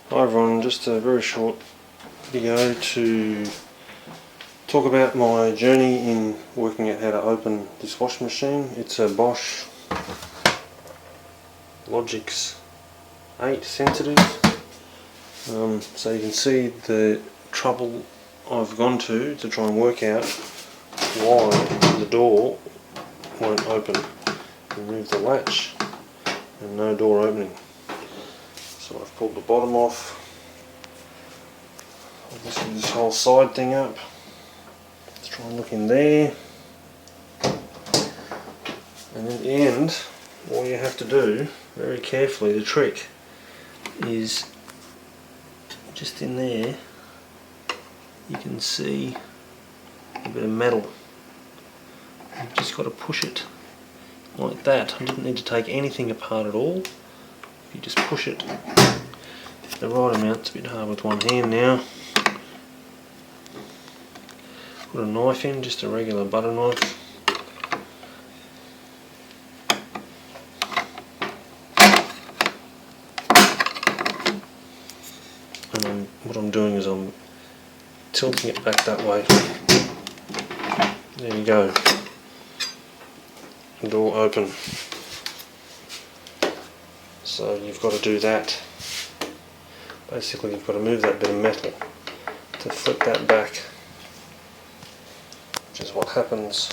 Hi everyone, just a very short video to talk about my journey in working out how to open this washing machine. It's a Bosch Logixx 8 sensitive. So you can see the trouble I've gone to try and work out why the door won't open. Remove the latch and no door opening. So I've pulled the bottom off, obviously this whole side thing up. Let's try and look in there, and at the end all you have to do very carefully, the trick is just in there you can see a bit of metal. You've just got to push it like that. I didn't need to take anything apart at all. You just push it the right amount. It's a bit hard with one hand now. Put a knife in, just a regular butter knife. And then what I'm doing is I'm tilting it back that way. There you go. The door open. So you've got to do that. Basically you've got to move that bit of metal to flip that back, which is what happens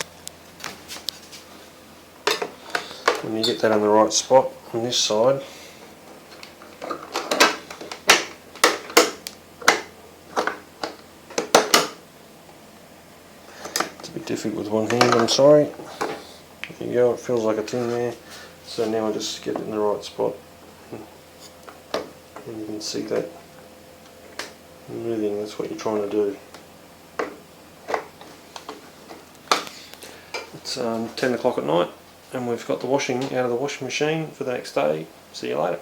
when you get that on the right spot on this side. It's a bit difficult with one hand, I'm sorry. There you go, it feels like it's in there. So now I just get it in the right spot. And you can see that moving, that's what you're trying to do. It's 10 o'clock at night and we've got the washing out of the washing machine for the next day. See you later.